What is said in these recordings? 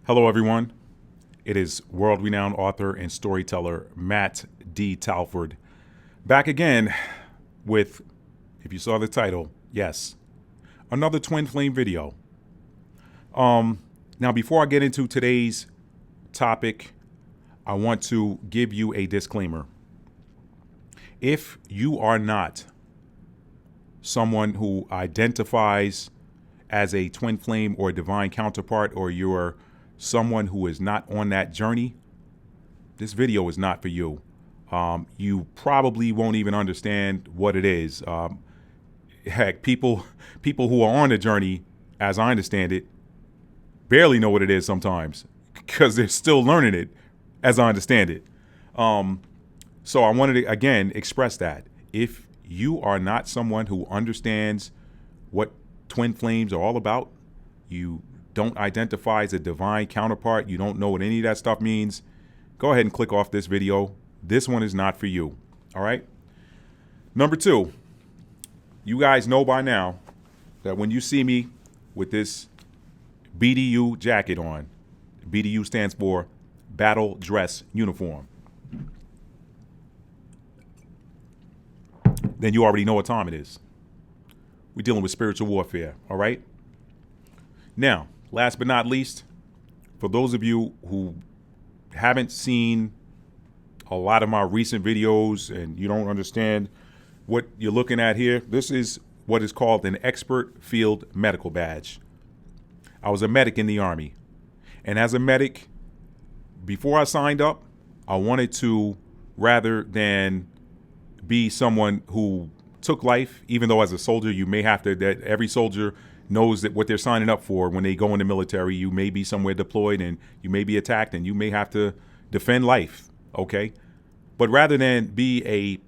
Hello, everyone. It is world-renowned author and storyteller Matt D. Talford back again with, if you saw the title, yes, another twin flame video. Now, before I get into today's topic, I want to give you a disclaimer. If you are not someone who identifies as a twin flame or divine counterpart, or you're someone who is not on that journey, this video is not for you. You probably won't even understand what it is. Heck, people who are on the journey, as I understand it, barely know what it is sometimes because they're still learning it, as I understand it. So I wanted to, again, express that. If you are not someone who understands what twin flames are all about, you don't identify as a divine counterpart, you don't know what any of that stuff means, go ahead and click off this video. This one is not for you, all right? Number two, you guys know by now that when you see me with this BDU jacket on, BDU stands for Battle Dress Uniform, then you already know what time it is. We're dealing with spiritual warfare, all right? Now, last but not least, for those of you who haven't seen a lot of my recent videos and you don't understand what you're looking at here, this is what is called an expert field medical badge. I was a medic in the Army. And as a medic, before I signed up, I wanted to, rather than be someone who took life, even though as a soldier, you may have to, that every soldier knows that what they're signing up for when they go in the military, you may be somewhere deployed and you may be attacked and you may have to defend life, okay? But rather than be a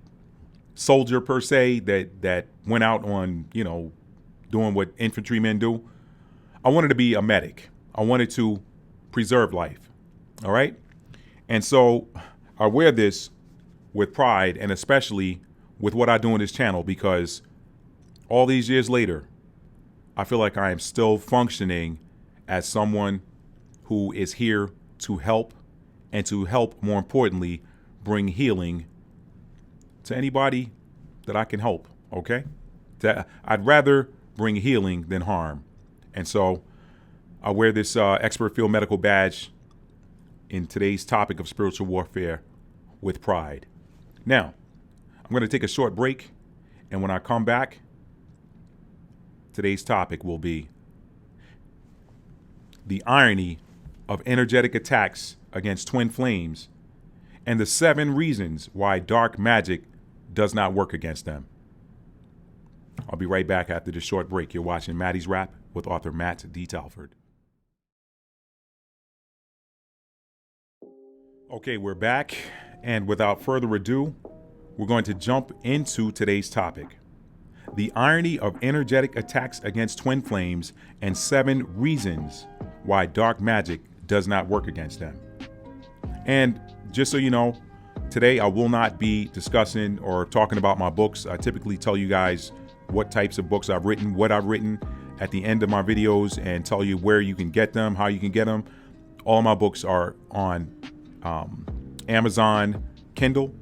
soldier per se that went out on, doing what infantrymen do, I wanted to be a medic. I wanted to preserve life, all right? And so I wear this with pride, and especially with what I do on this channel, because all these years later, I feel like I am still functioning as someone who is here to help, and to help, more importantly, bring healing to anybody that I can help, okay? I'd rather bring healing than harm. And so I wear this expert field medical badge in today's topic of spiritual warfare with pride. Now, I'm going to take a short break, and when I come back, today's topic will be the irony of energetic attacks against twin flames and the 7 reasons why dark magic does not work against them. I'll be right back after this short break. You're watching Maddie's Rap with author Matt D. Talford. Okay, we're back, and without further ado, we're going to jump into today's topic: the irony of energetic attacks against twin flames and 7 reasons why dark magic does not work against them. And just so you know, today I will not be discussing or talking about my books. I typically tell you guys what types of books I've written, what I've written at the end of my videos, and tell you where you can get them, how you can get them. All my books are on Amazon Kindle,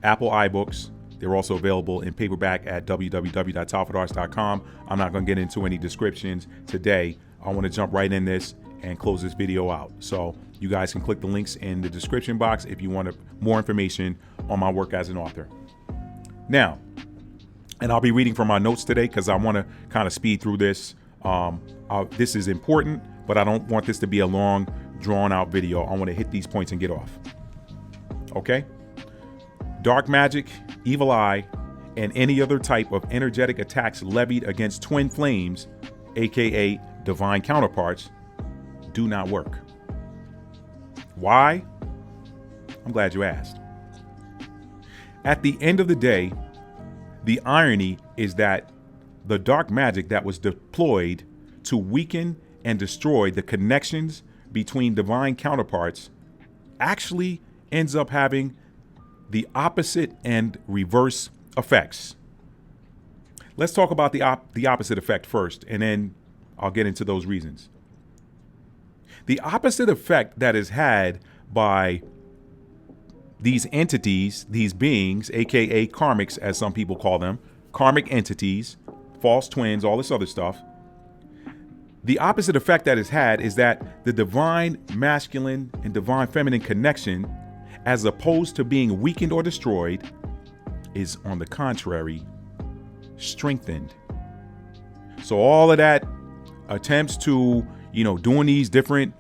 Apple iBooks. They're also available in paperback at www.talfordarts.com. I'm not going to get into any descriptions today. I want to jump right in this and close this video out. So you guys can click the links in the description box if you want more information on my work as an author. Now, and I'll be reading from my notes today because I want to kind of speed through this. This is important, but I don't want this to be a long, drawn-out video. I want to hit these points and get off. Okay? Dark magic, evil eye, and any other type of energetic attacks levied against twin flames, aka divine counterparts, do not work. Why? I'm glad you asked. At the end of the day, the irony is that the dark magic that was deployed to weaken and destroy the connections between divine counterparts actually ends up having the opposite and reverse effects. Let's talk about the opposite effect first, and then I'll get into those reasons. The opposite effect that is had by these entities, these beings, aka karmics, as some people call them, karmic entities, false twins, all this other stuff. The opposite effect that is had is that the divine masculine and divine feminine connection, as opposed to being weakened or destroyed, is on the contrary strengthened. So all of that attempts to, doing these different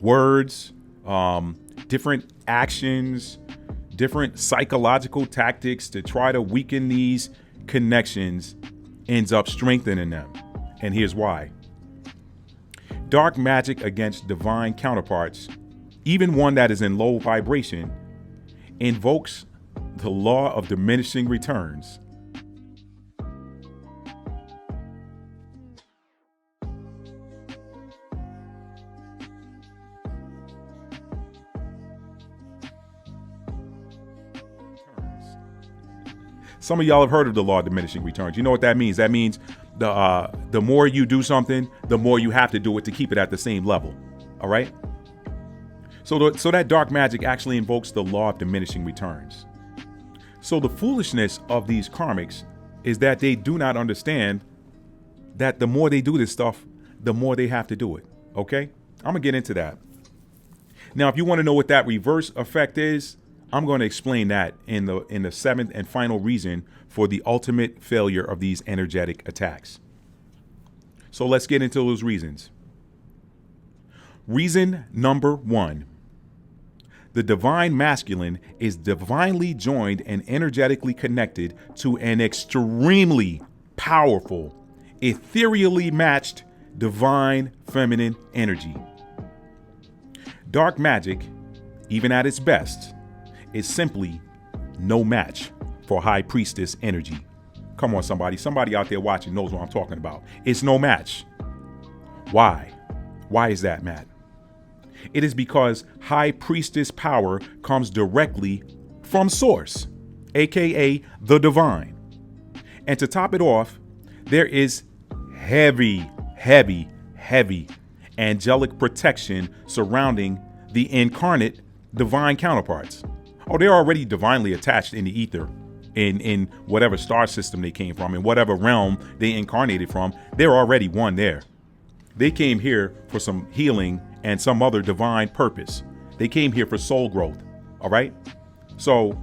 words, different actions, different psychological tactics to try to weaken these connections ends up strengthening them. And here's why. Dark magic against divine counterparts, even one that is in low vibration, invokes the law of diminishing returns. Some of y'all have heard of the law of diminishing returns. You know what that means? That means the more you do something, the more you have to do it to keep it at the same level. All right? So that dark magic actually invokes the law of diminishing returns. So the foolishness of these karmics is that they do not understand that the more they do this stuff, the more they have to do it. Okay? I'm going to get into that. Now, if you want to know what that reverse effect is, I'm going to explain that in the seventh and final reason for the ultimate failure of these energetic attacks. So let's get into those reasons. Reason number 1. The divine masculine is divinely joined and energetically connected to an extremely powerful, ethereally matched divine feminine energy. Dark magic, even at its best, is simply no match for high priestess energy. Come on, somebody. Somebody out there watching knows what I'm talking about. It's no match. Why? Why is that, Matt? It is because high priestess power comes directly from source, aka the divine. And to top it off, there is heavy angelic protection surrounding the incarnate divine counterparts. Oh, they're already divinely attached in the ether, in whatever star system they came from, in whatever realm they incarnated from. They're already one there. They came here for some healing and some other divine purpose. They came here for soul growth. All right. So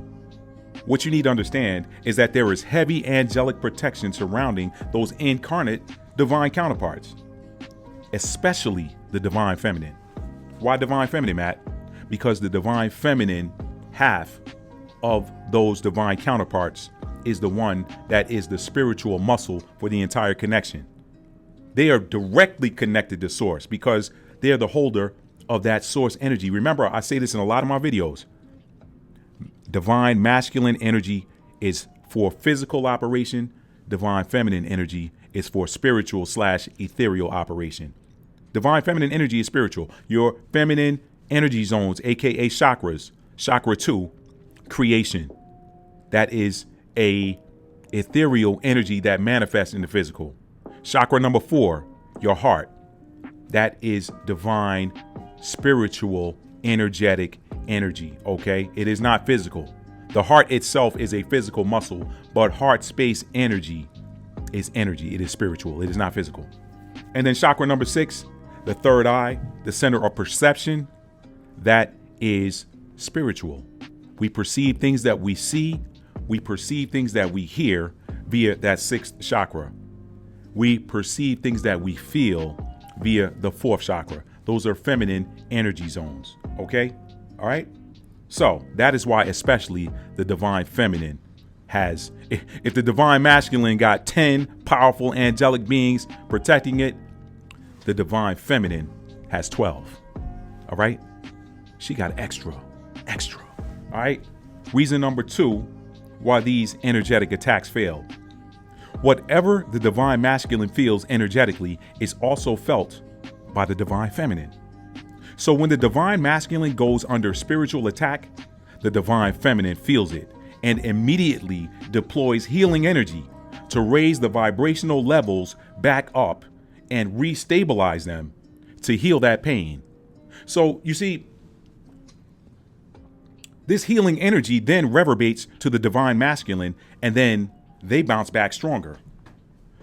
what you need to understand is that there is heavy angelic protection surrounding those incarnate divine counterparts, especially the divine feminine. Why divine feminine, Matt? Because the divine feminine half of those divine counterparts is the one that is the spiritual muscle for the entire connection. They are directly connected to source because they're the holder of that source energy. Remember, I say this in a lot of my videos. Divine masculine energy is for physical operation. Divine feminine energy is for spiritual / ethereal operation. Divine feminine energy is spiritual. Your feminine energy zones, aka chakras. Chakra 2, creation. That is a ethereal energy that manifests in the physical. Chakra number 4, your heart. That is divine, spiritual, energetic energy, okay? It is not physical. The heart itself is a physical muscle, but heart space energy is energy. It is spiritual. It is not physical. And then chakra number 6, the third eye, the center of perception, that is spiritual. We perceive things that we see. We perceive things that we hear via that 6th chakra. We perceive things that we feel via the 4th chakra. Those are feminine energy zones. Okay? All right? So that is why especially the divine feminine has, if the divine masculine got 10 powerful angelic beings protecting it, the divine feminine has 12. All right? She got extra. All right. Reason number 2 why these energetic attacks failed. Whatever the divine masculine feels energetically is also felt by the divine feminine. So when the divine masculine goes under spiritual attack, the divine feminine feels it and immediately deploys healing energy to raise the vibrational levels back up and restabilize them to heal that pain. So you see, this healing energy then reverberates to the divine masculine, and then they bounce back stronger.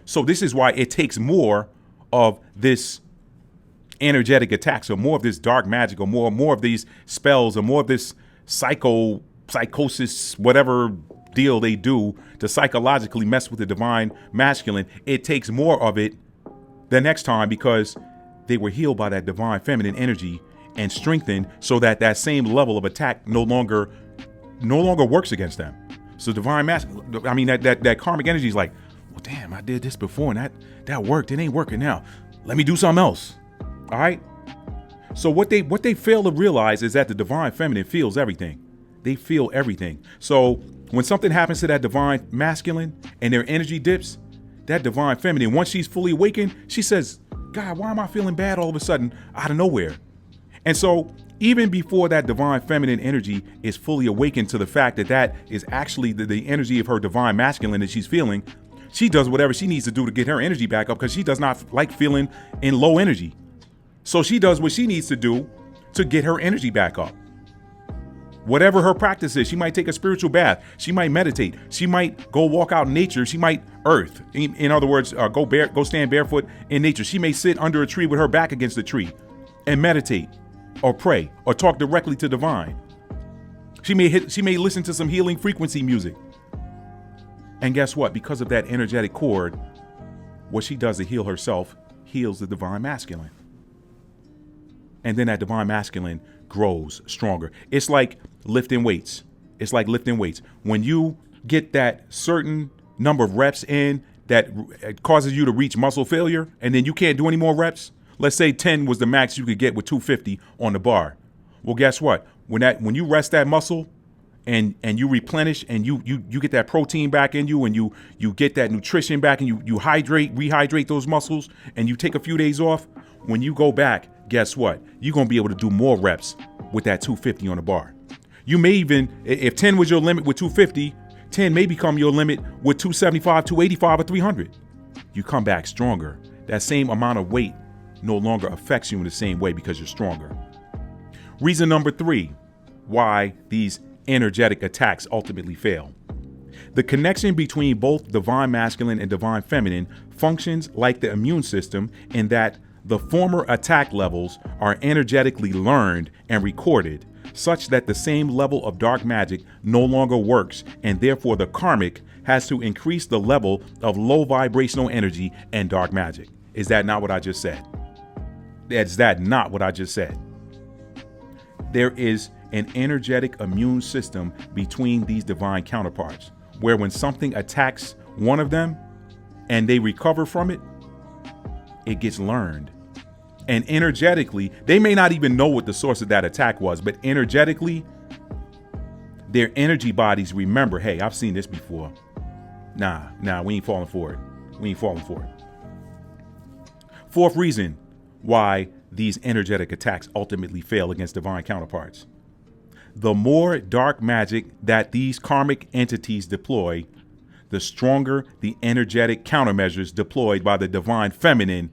So this is why it takes more of this energetic attacks, or more of this dark magic, or more of these spells, or more of this psychosis, whatever deal they do to psychologically mess with the divine masculine. It takes more of it the next time, because they were healed by that divine feminine energy and strengthened, so that that same level of attack no longer works against them. So divine masculine, I mean, that karmic energy is like, well, damn, I did this before and that worked. It ain't working now. Let me do something else. All right. So what they fail to realize is that the divine feminine feels everything. They feel everything. So when something happens to that divine masculine and their energy dips, that divine feminine, once she's fully awakened, she says, God, why am I feeling bad all of a sudden out of nowhere? And so even before that divine feminine energy is fully awakened to the fact that that is actually the energy of her divine masculine that she's feeling, she does whatever she needs to do to get her energy back up, because she does not like feeling in low energy. So she does what she needs to do to get her energy back up. Whatever her practice is, she might take a spiritual bath. She might meditate. She might go walk out in nature. She might earth. In other words, go stand barefoot in nature. She may sit under a tree with her back against the tree and meditate, or pray, or talk directly to divine. She may listen to some healing frequency music. And guess what? Because of that energetic cord, what she does to heal herself heals the divine masculine. And then that divine masculine grows stronger. It's like lifting weights. When you get that certain number of reps in that causes you to reach muscle failure, and then you can't do any more reps. Let's say 10 was the max you could get with 250 on the bar. Well, guess what? When you rest that muscle and you replenish, and you get that protein back in you, and you get that nutrition back, and you rehydrate those muscles, and you take a few days off, when you go back, guess what? You're going to be able to do more reps with that 250 on the bar. You may even, if 10 was your limit with 250, 10 may become your limit with 275, 285, or 300. You come back stronger. That same amount of weight no longer affects you in the same way because you're stronger. Reason number 3, why these energetic attacks ultimately fail. The connection between both divine masculine and divine feminine functions like the immune system, in that the former attack levels are energetically learned and recorded, such that the same level of dark magic no longer works, and therefore the karmic has to increase the level of low vibrational energy and dark magic. Is that not what I just said? Is that not what I just said? There is an energetic immune system between these divine counterparts, where when something attacks one of them and they recover from it, it gets learned. And energetically, they may not even know what the source of that attack was, but energetically, their energy bodies remember, hey, I've seen this before. Nah, we ain't falling for it. Fourth reason why these energetic attacks ultimately fail against divine counterparts. The more dark magic that these karmic entities deploy, the stronger the energetic countermeasures deployed by the divine feminine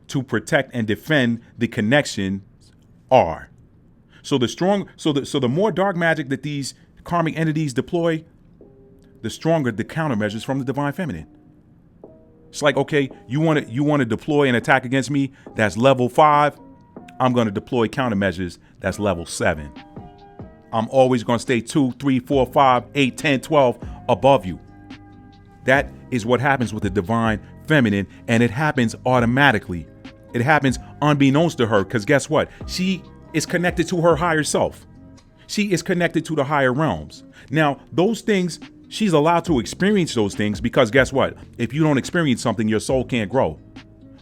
to protect and defend the connection are. So the more dark magic that these karmic entities deploy, the stronger the countermeasures from the divine feminine. It's like, okay, you want to deploy an attack against me that's level 5, I'm going to deploy countermeasures that's level 7. I'm always going to stay 2, 3, 4, 5, 8, 10, 12 above you. That is what happens with the divine feminine, and it happens automatically. It happens unbeknownst to her, because guess what? She is connected to her higher self. She is connected to the higher realms. Now, those things, she's allowed to experience those things, because guess what? If you don't experience something, your soul can't grow.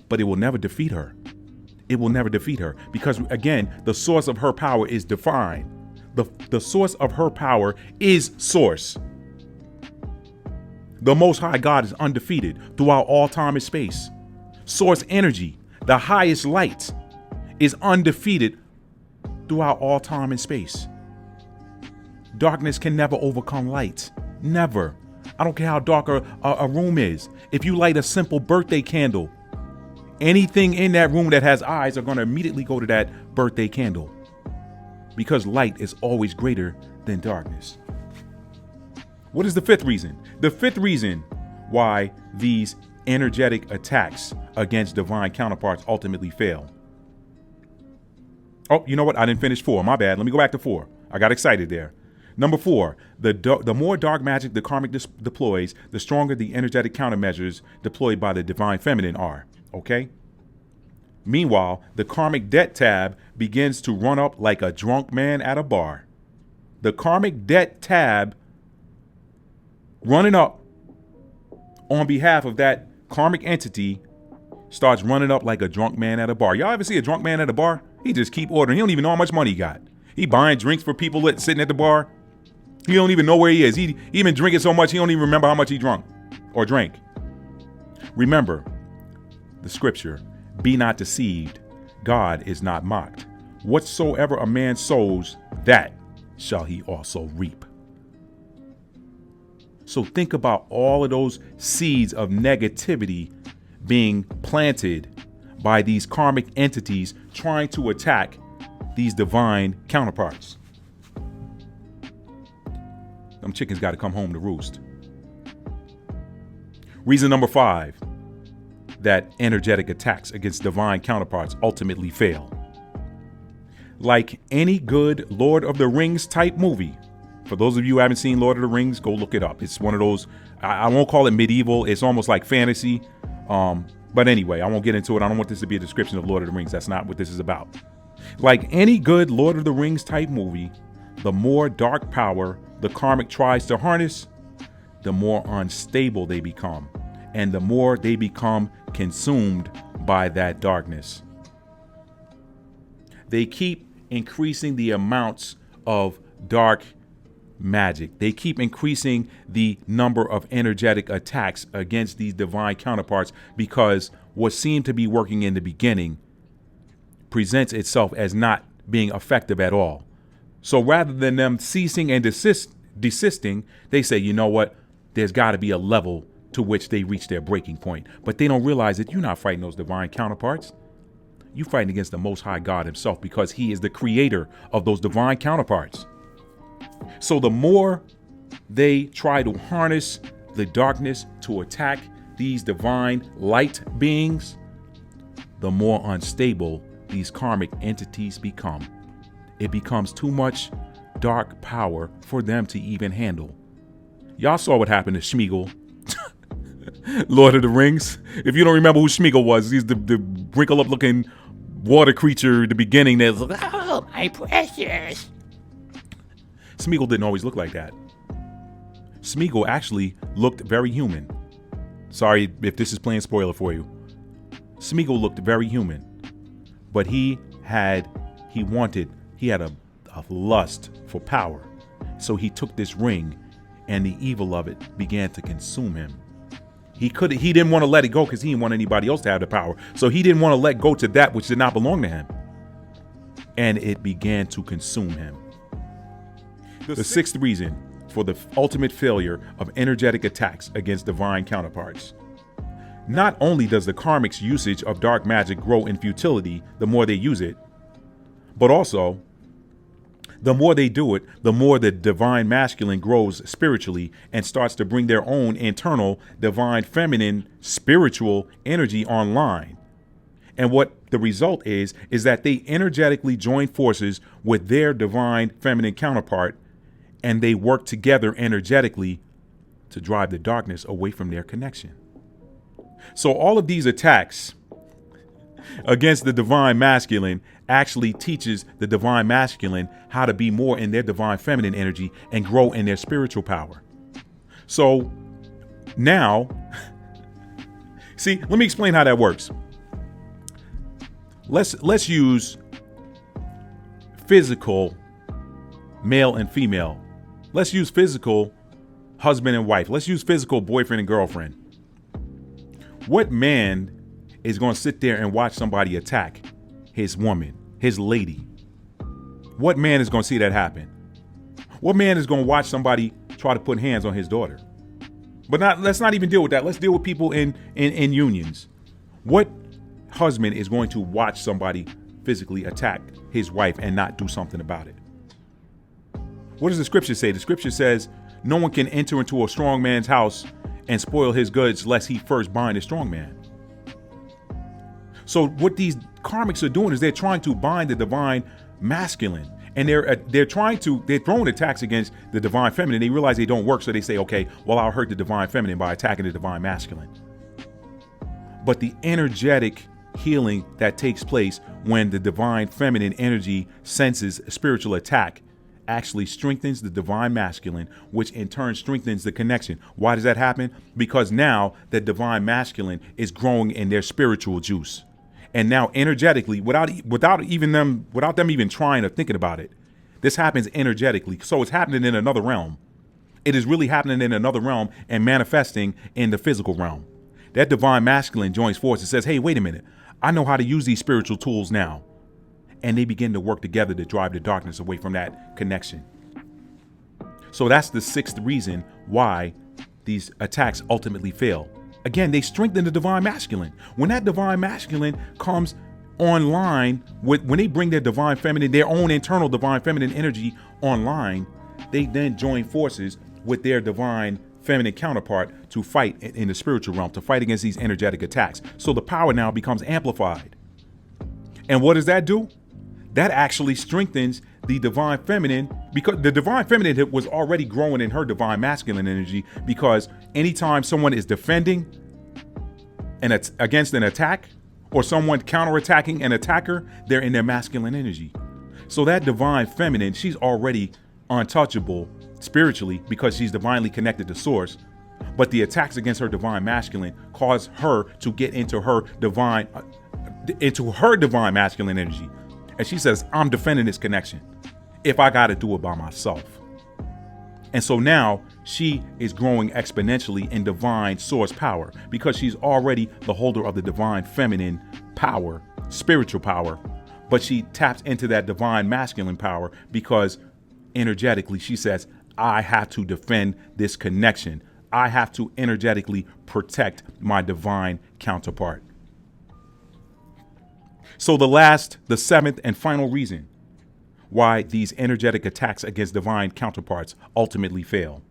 But it will never defeat her. It will never defeat her, because again, the source of her power is divine. The source of her power is source. The Most High God is undefeated throughout all time and space. Source energy, the highest light, is undefeated throughout all time and space. Darkness can never overcome light. Never. I don't care how dark a room is. If you light a simple birthday candle Anything in that room that has eyes are going to immediately go to that birthday candle, because light is always greater than darkness. What is the fifth reason? The fifth reason why these energetic attacks against divine counterparts ultimately fail. Oh, you know what? I didn't finish 4. My bad. Let me go back to 4. I got excited there. Number 4, the more dark magic the karmic deploys, the stronger the energetic countermeasures deployed by the divine feminine are. Okay? Meanwhile, the karmic debt tab begins to run up like a drunk man at a bar. The karmic debt tab running up on behalf of that karmic entity starts running up like a drunk man at a bar. Y'all ever see a drunk man at a bar? He just keep ordering. He don't even know how much money he got. He buying drinks for people sitting at the bar. He don't even know where he is. He been drinking so much he don't even remember how much he drunk or drank. Remember the scripture, be not deceived. God is not mocked. Whatsoever a man sows, that shall he also reap. So think about all of those seeds of negativity being planted by these karmic entities trying to attack these divine counterparts. Them chickens got to come home to roost. Reason number 5 that energetic attacks against divine counterparts ultimately fail. Like any good Lord of the Rings type movie, for those of you who haven't seen Lord of the Rings, go look it up. It's one of those, I won't call it medieval. It's almost like fantasy. But anyway, I won't get into it. I don't want this to be a description of Lord of the Rings. That's not what this is about. Like any good Lord of the Rings type movie, the more dark power the karmic tries to harness, the more unstable they become, and the more they become consumed by that darkness. They keep increasing the amounts of dark magic. They keep increasing the number of energetic attacks against these divine counterparts, because what seemed to be working in the beginning presents itself as not being effective at all. So rather than them ceasing and desisting, they say, you know what? There's got to be a level to which they reach their breaking point. But they don't realize that you're not fighting those divine counterparts. You're fighting against the Most High God himself, because he is the creator of those divine counterparts. So the more they try to harness the darkness to attack these divine light beings, the more unstable these karmic entities become. It becomes too much dark power for them to even handle. Y'all saw what happened to Smeagol, Lord of the Rings. If you don't remember who Smeagol was, he's the wrinkle up looking water creature at the beginning that's like, oh, my precious. Smeagol didn't always look like that. Smeagol actually looked very human. Sorry if this is playing spoiler for you. Smeagol looked very human, but he had a lust for power. So he took this ring, and the evil of it began to consume him. He didn't want to let it go because he didn't want anybody else to have the power. So he didn't want to let go to that which did not belong to him. And it began to consume him. The sixth reason for the ultimate failure of energetic attacks against divine counterparts. Not only does the karmic's usage of dark magic grow in futility the more they use it, but also, the more they do it, the more the divine masculine grows spiritually and starts to bring their own internal divine feminine spiritual energy online. And what the result is that they energetically join forces with their divine feminine counterpart, and they work together energetically to drive the darkness away from their connection. So all of these attacks against the divine masculine actually teaches the divine masculine how to be more in their divine feminine energy and grow in their spiritual power. So now, see, let me explain how that works. Let's use physical male and female. Let's use physical husband and wife. Let's use physical boyfriend and girlfriend. What man is going to sit there and watch somebody attack his woman, his lady? What man is going to see that happen? What man is going to watch somebody try to put hands on his daughter? But let's not even deal with that. Let's deal with people in unions. What husband is going to watch somebody physically attack his wife and not do something about it? What does the scripture say? The scripture says, no one can enter into a strong man's house and spoil his goods lest he first bind a strong man. So what these karmics are doing is they're trying to bind the divine masculine, and they're throwing attacks against the divine feminine. They realize they don't work, so they say, okay, well, I'll hurt the divine feminine by attacking the divine masculine. But the energetic healing that takes place when the divine feminine energy senses a spiritual attack actually strengthens the divine masculine, which in turn strengthens the connection. Why does that happen? Because now the divine masculine is growing in their spiritual juice. And now energetically, without them even trying or thinking about it, this happens energetically. So it's happening in another realm. It is really happening in another realm and manifesting in the physical realm. That divine masculine joins forces and says, hey, wait a minute. I know how to use these spiritual tools now. And they begin to work together to drive the darkness away from that connection. So that's the sixth reason why these attacks ultimately fail. Again, they strengthen the divine masculine. When that divine masculine comes online, when they bring their divine feminine, their own internal divine feminine energy online, they then join forces with their divine feminine counterpart to fight in the spiritual realm, to fight against these energetic attacks. So the power now becomes amplified. And what does that do? That actually strengthens the divine feminine, because the divine feminine was already growing in her divine masculine energy, because anytime someone is defending against an attack, or someone counterattacking an attacker, they're in their masculine energy. So that divine feminine, she's already untouchable spiritually because she's divinely connected to source. But the attacks against her divine masculine cause her to get into her divine masculine energy. And she says, I'm defending this connection if I got to do it by myself. And so now she is growing exponentially in divine source power, because she's already the holder of the divine feminine power, spiritual power. But she taps into that divine masculine power because energetically she says, I have to defend this connection. I have to energetically protect my divine counterpart. So the seventh and final reason why these energetic attacks against divine counterparts ultimately fail.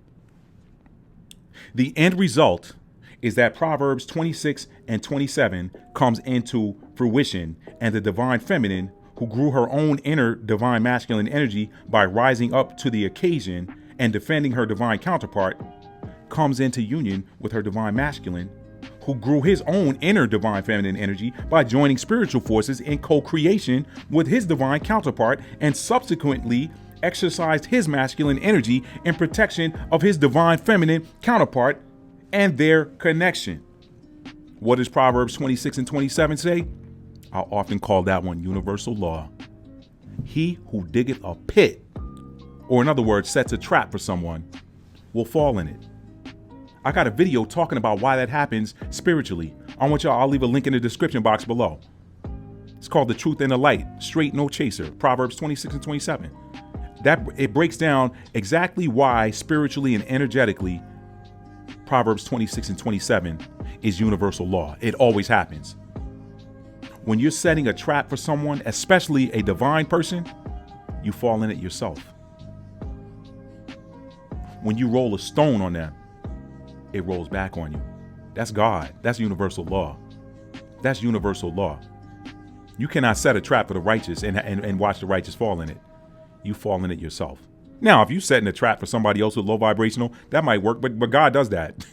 The end result is that Proverbs 26 and 27 comes into fruition, and the divine feminine, who grew her own inner divine masculine energy by rising up to the occasion and defending her divine counterpart, comes into union with her divine masculine, who grew his own inner divine feminine energy by joining spiritual forces in co-creation with his divine counterpart, and subsequently exercised his masculine energy in protection of his divine feminine counterpart and their connection. What does Proverbs 26 and 27 say? I'll often call that one universal law. He who diggeth a pit, or in other words, sets a trap for someone, will fall in it. I got a video talking about why that happens spiritually. I'll leave a link in the description box below. It's called The Truth and the Light, Straight No Chaser, Proverbs 26 and 27. It breaks down exactly why spiritually and energetically Proverbs 26 and 27 is universal law. It always happens. When you're setting a trap for someone, especially a divine person, you fall in it yourself. When you roll a stone on them, it rolls back on you. That's God. That's universal law. That's universal law. You cannot set a trap for the righteous and watch the righteous fall in it. You fall in it yourself. Now, if you're setting a trap for somebody else with low vibrational, that might work, but God does that.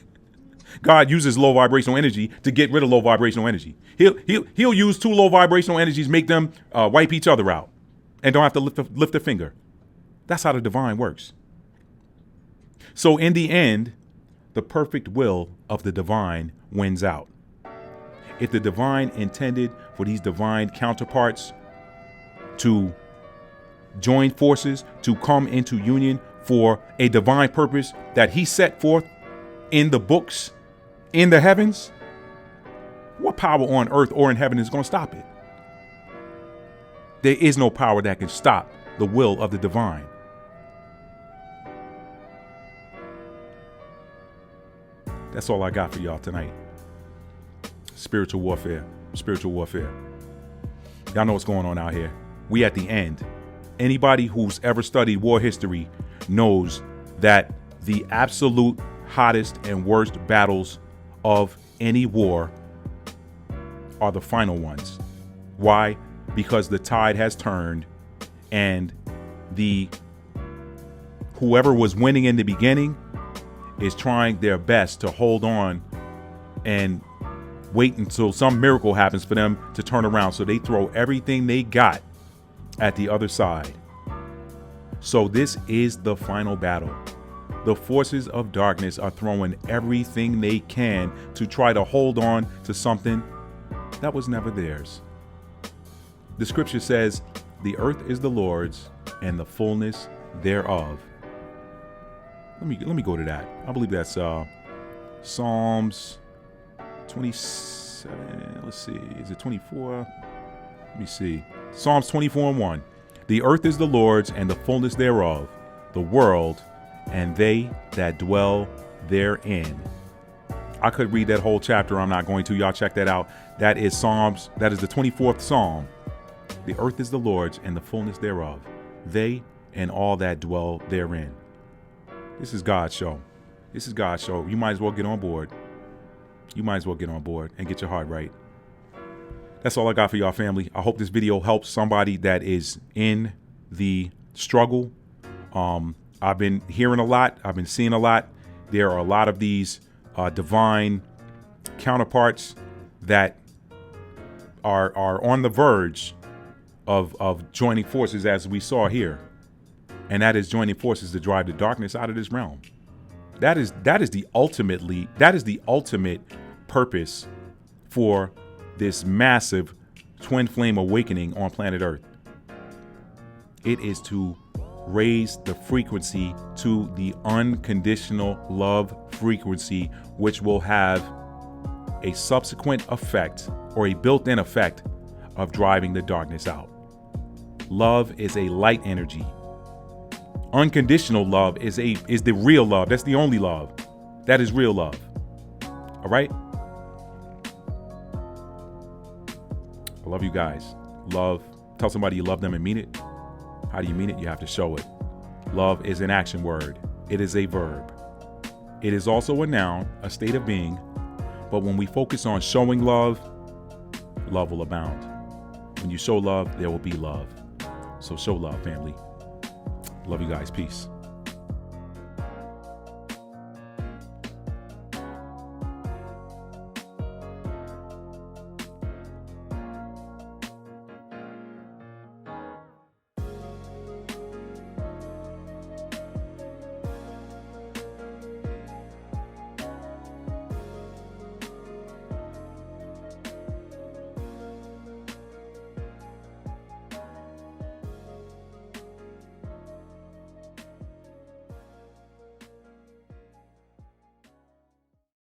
God uses low vibrational energy to get rid of low vibrational energy. He'll use two low vibrational energies, make them wipe each other out, and don't have to lift a finger. That's how the divine works. So in the end, the perfect will of the divine wins out. If the divine intended for these divine counterparts to join forces, to come into union for a divine purpose that he set forth in the books, in the heavens, what power on earth or in heaven is going to stop it? There is no power that can stop the will of the divine. That's all I got for y'all tonight. Spiritual warfare. spiritual warfare. Y'all know what's going on out here. We at the end. Anybody who's ever studied war history knows that the absolute hottest and worst battles of any war are the final ones. Why? Because the tide has turned, and whoever was winning in the beginning is trying their best to hold on and wait until some miracle happens for them to turn around. So they throw everything they got at the other side. So this is the final battle. The forces of darkness are throwing everything they can to try to hold on to something that was never theirs. The scripture says, the earth is the Lord's and the fullness thereof. Let me go to that. I believe that's Psalms 27. Let's see. Is it 24? Let me see. Psalms 24:1. The earth is the Lord's and the fullness thereof, the world and they that dwell therein. I could read that whole chapter. I'm not going to. Y'all check that out. That is Psalms. That is the 24th Psalm. The earth is the Lord's and the fullness thereof, they and all that dwell therein. This is God's show. This is God's show. You might as well get on board. You might as well get on board and get your heart right. That's all I got for y'all, family. I hope this video helps somebody that is in the struggle. I've been hearing a lot. I've been seeing a lot. There are a lot of these divine counterparts that are on the verge of joining forces, as we saw here. And that is joining forces to drive the darkness out of this realm. That is the ultimate purpose for this massive twin flame awakening on planet Earth. It is to raise the frequency to the unconditional love frequency, which will have a subsequent effect or a built-in effect of driving the darkness out. Love is a light energy. Unconditional love is the real love. That's the only love. That is real love. All right? I love you guys. Tell somebody you love them and mean it. How do you mean it? You have to show it. Love is an action word. It is a verb. It is also a noun, a state of being. But when we focus on showing love, love will abound. When you show love, there will be love. So show love, family. Love you guys. Peace.